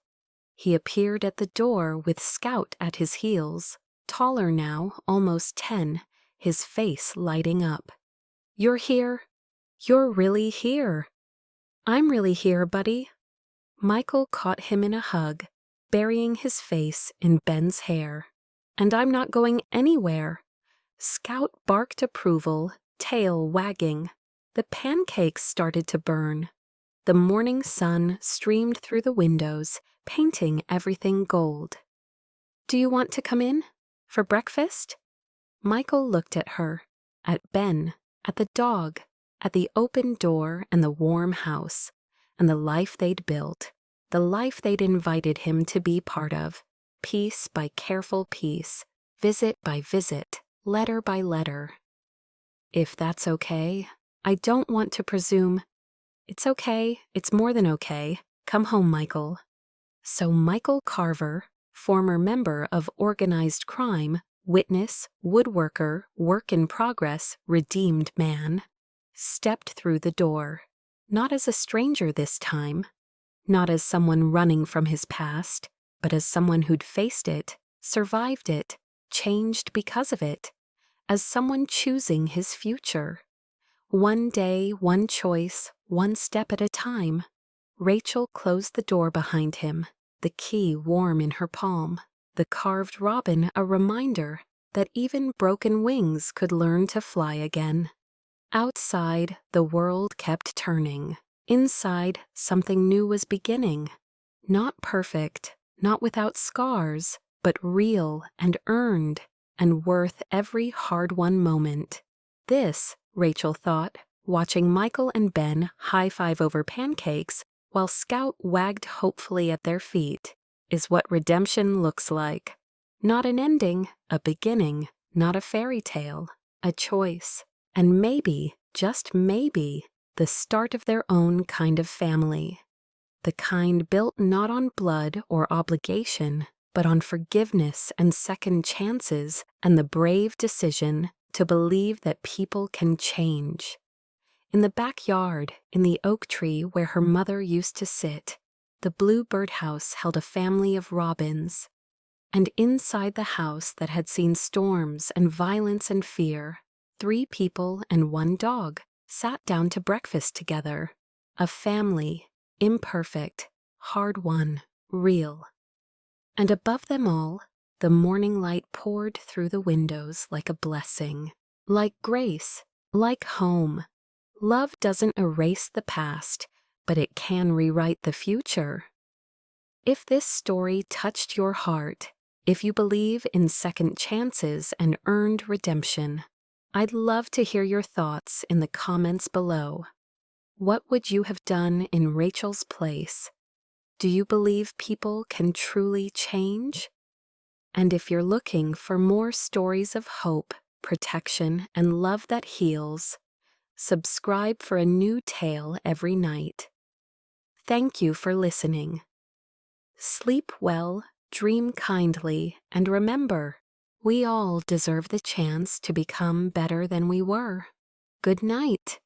He appeared at the door with Scout at his heels, taller now, almost 10, his face lighting up. You're here? You're really here. I'm really here, buddy. Michael caught him in a hug, burying his face in Ben's hair. And I'm not going anywhere. Scout barked approval, tail wagging. The pancakes started to burn. The morning sun streamed through the windows, painting everything gold. Do you want to come in? For breakfast? Michael looked at her, at Ben, at the dog, at the open door and the warm house, and the life they'd built, the life they'd invited him to be part of, piece by careful piece, visit by visit, letter by letter. If that's okay, I don't want to presume. It's okay, it's more than okay. Come home, Michael. So Michael Carver, former member of organized crime, witness, woodworker, work in progress, redeemed man, stepped through the door, not as a stranger this time, not as someone running from his past, but as someone who'd faced it, survived it, changed because of it, as someone choosing his future. One day, one choice, one step at a time. Rachel closed the door behind him, the key warm in her palm, the carved robin a reminder that even broken wings could learn to fly again. Outside, the world kept turning. Inside, something new was beginning. Not perfect, not without scars, but real and earned, and worth every hard-won moment. This, Rachel thought, watching Michael and Ben high-five over pancakes while Scout wagged hopefully at their feet, is what redemption looks like. Not an ending, a beginning, not a fairy tale, a choice, and maybe, just maybe, the start of their own kind of family. The kind built not on blood or obligation, but on forgiveness and second chances and the brave decision to believe that people can change. In the backyard, in the oak tree where her mother used to sit, the blue birdhouse held a family of robins. And inside the house that had seen storms and violence and fear, 3 people and 1 dog sat down to breakfast together. A family, imperfect, hard-won, real. And above them all, the morning light poured through the windows like a blessing, like grace, like home, Love doesn't erase the past, but it can rewrite the future. If this story touched your heart, if you believe in second chances and earned redemption, I'd love to hear your thoughts in the comments below. What would you have done in Rachel's place? Do you believe people can truly change? And if you're looking for more stories of hope, protection, and love that heals, subscribe for a new tale every night. Thank you for listening. Sleep well, dream kindly, and remember, we all deserve the chance to become better than we were. Good night.